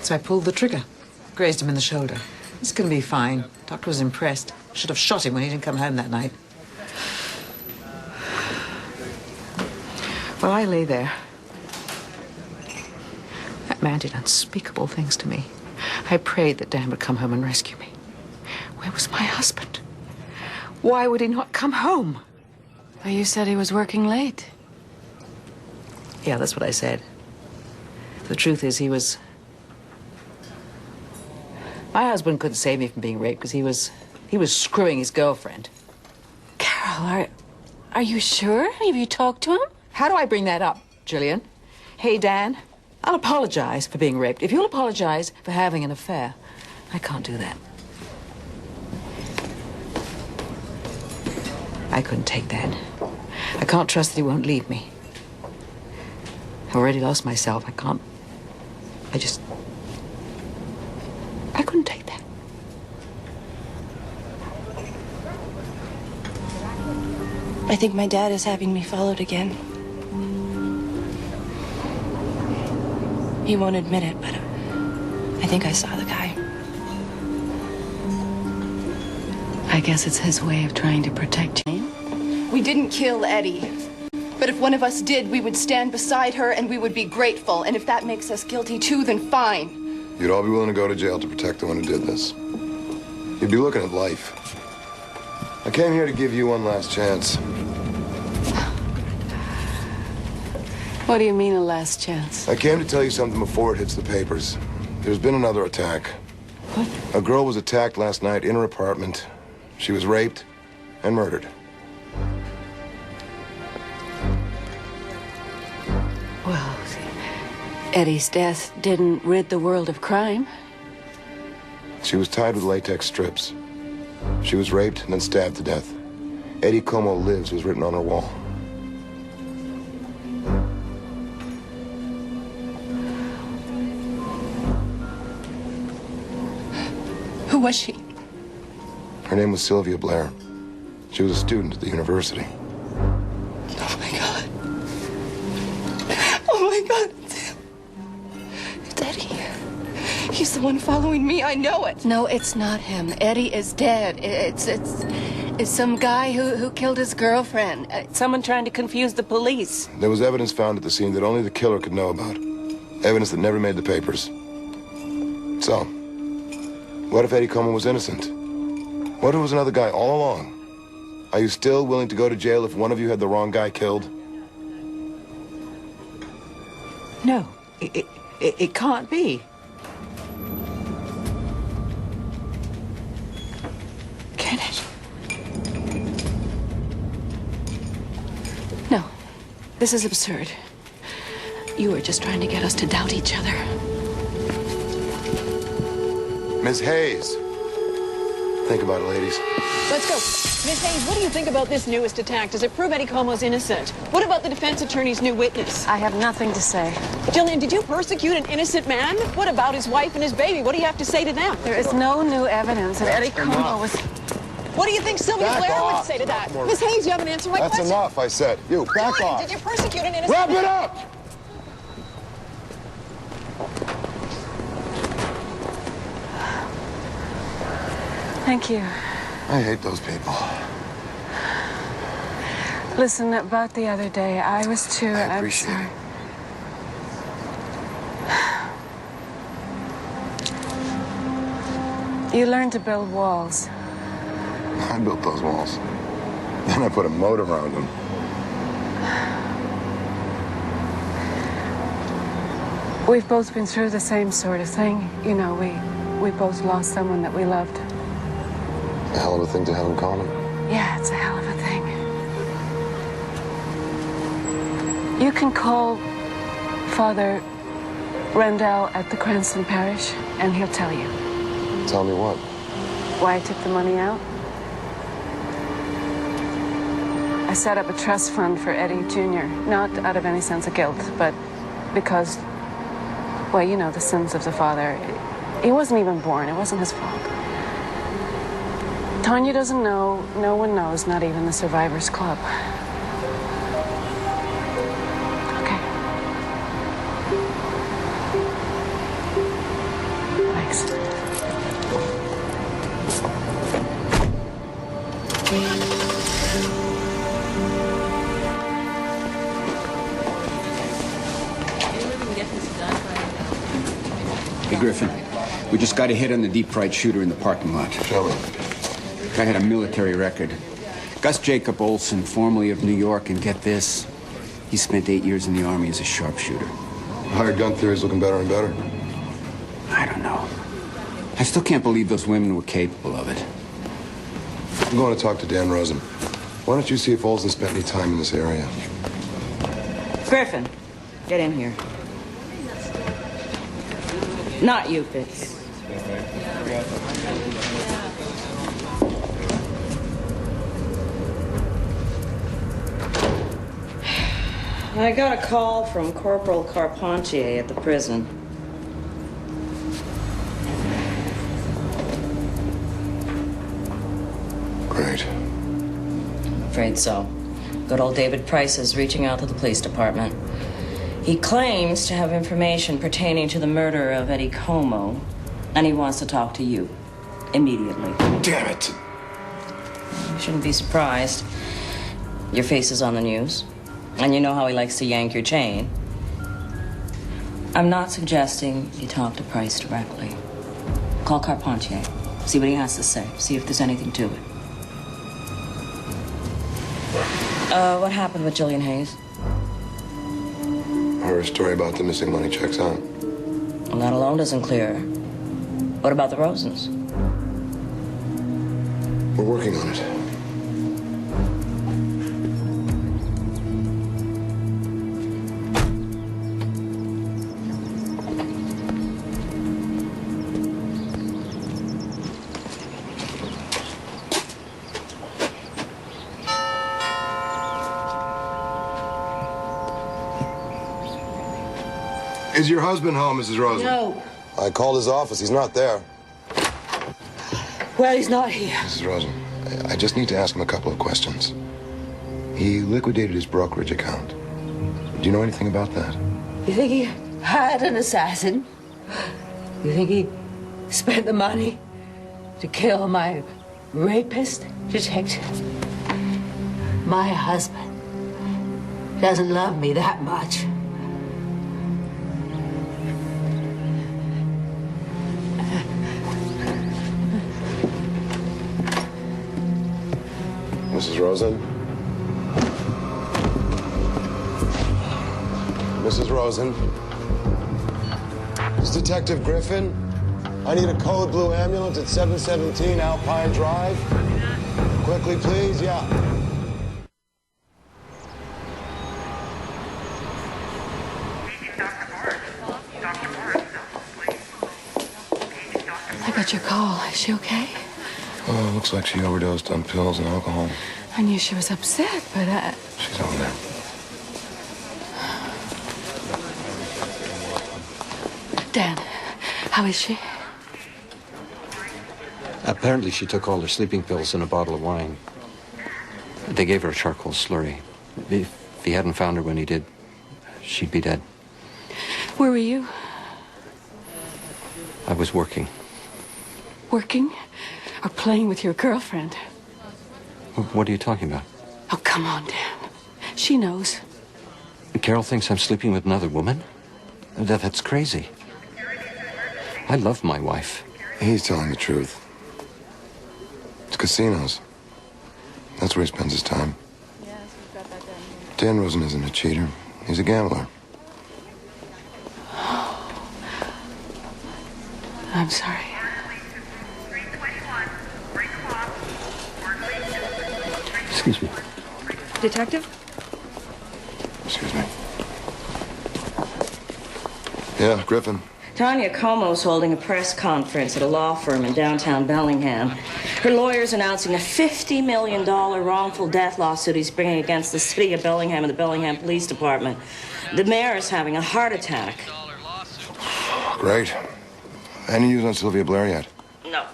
So I pulled the trigger. Grazed him in the shoulder. He's going to be fine. Doctor was impressed. Should have shot him when he didn't come home that night. Well, I lay there. That man did unspeakable things to me. I prayed that Dan would come home and rescue me. Where was my husband? Why would he not come home? Well, you said he was working late. Yeah, that's what I said. The truth is, he was... My husband couldn't save me from being raped because he was screwing his girlfriend. Carol, are you sure? Have you talked to him? How do I bring that up, Jillian? Hey, Dan, I'll apologize for being raped. If you'll apologize for having an affair, I can't do that. I couldn't take that. I can't trust that he won't leave me. I've already lost myself. I couldn't take that. I think my dad is having me followed again. He won't admit it, but I think I saw the guy. I guess it's his way of trying to protect you. We didn't kill Eddie. But if one of us did, we would stand beside her and we would be grateful. And if that makes us guilty too, then fine. You'd all be willing to go to jail to protect the one who did this. You'd be looking at life. I came here to give you one last chance. What do you mean, a last chance? I came to tell you something before it hits the papers. There's been another attack. What? A girl was attacked last night in her apartment. She was raped and murdered. Well, Eddie's death didn't rid the world of crime. She was tied with latex strips. She was raped and then stabbed to death. Eddie Como lives was written on her wall. Who was she? Her name was Sylvia Blair. She was a student at the university. Oh, my God. Oh, my God. It's Eddie. He's the one following me. I know it. No, it's not him. Eddie is dead. It's some guy who killed his girlfriend. Someone trying to confuse the police. There was evidence found at the scene that only the killer could know about. Evidence that never made the papers. So, what if Eddie Como was innocent? What if it was another guy all along? Are you still willing to go to jail if one of you had the wrong guy killed? No, it can't be. Can it? No, this is absurd. You were just trying to get us to doubt each other. Miss Hayes. Think about it, ladies. Let's go. Miss Hayes, what do you think about this newest attack? Does it prove Eddie Como's innocent? What about the defense attorney's new witness? I have nothing to say. Jillian, did you persecute an innocent man? What about his wife and his baby? What do you have to say to them? There is no new evidence that Eddie Como was... What do you think Sylvia Back Blair off. would say to that? Miss Hayes, you haven't answered my That's question. enough, I said. You, back Jillian, off. did you persecute an innocent Wrap man? it up! Thank you. I hate those people. Listen, about the other day, I was too... I appreciate it. You learned to build walls. I built those walls. Then I put a moat around them. We've both been through the same sort of thing. You know, we both lost someone that we loved. A hell of a thing to have in common. Yeah, it's a hell of a thing. You can call Father Rendell at the Cranston Parish, and he'll tell you. Tell me what? Why I took the money out? I set up a trust fund for Eddie Jr., not out of any sense of guilt, but because, well, you know, the sins of the father. He wasn't even born. It wasn't his fault. Tanya doesn't know. No one knows, not even the Survivors Club. Okay. Hey, Griffin, we just got a hit on the deep-fried shooter in the parking lot. Show me. Guy had a military record. Gus Jacob Olson, formerly of New York, and get this, he spent 8 years in the Army as a sharpshooter. Hired gun theory's looking better and better. I don't know. I still can't believe those women were capable of it. I'm going to talk to Dan Rosen. Why don't you see if Olson spent any time in this area? Griffin, get in here. Not you, Fitz. I got a call from Corporal Carpentier at the prison. Great. Afraid so. Good old David Price is reaching out to the police department. He claims to have information pertaining to the murder of Eddie Como, and he wants to talk to you immediately. Damn it! You shouldn't be surprised. Your face is on the news, and you know how he likes to yank your chain. I'm not suggesting you talk to Price directly. Call Carpentier, see what he has to say, see if there's anything to it. What happened with Jillian Hayes? Her story about the missing money checks out. Well, that alone doesn't clear her. What about the Rosens? We're working on it. Is your husband home, Mrs. Rosen? No. I called his office. He's not there. Well, he's not here. Mrs. Rosen, I just need to ask him a couple of questions. He liquidated his brokerage account. Do you know anything about that? You think he hired an assassin? You think he spent the money to kill my rapist, detective? My husband doesn't love me that much. Mrs. Rosen? Mrs. Rosen? It's Detective Griffin. I need a code blue ambulance at 717 Alpine Drive. Quickly, please. Yeah. I got your call. Is she okay? Oh, looks like she overdosed on pills and alcohol. I knew she was upset, but She's over there. Dan, how is she? Apparently she took all her sleeping pills and a bottle of wine. They gave her a charcoal slurry. If he hadn't found her when he did, she'd be dead. Where were you? I was working. Working? Or playing with your girlfriend? What are you talking about? Oh, come on, Dan. She knows. Carol thinks I'm sleeping with another woman? That's crazy. I love my wife. He's telling the truth. It's casinos. That's where he spends his time. Dan Rosen isn't a cheater. He's a gambler. I'm sorry. Excuse me. Detective? Excuse me. Yeah, Griffin. Tanya Como's holding a press conference at a law firm in downtown Bellingham. Her lawyer's announcing a $50 million wrongful death lawsuit he's bringing against the city of Bellingham and the Bellingham Police Department. The mayor is having a heart attack. Great. Any news on Sylvia Blair yet? No.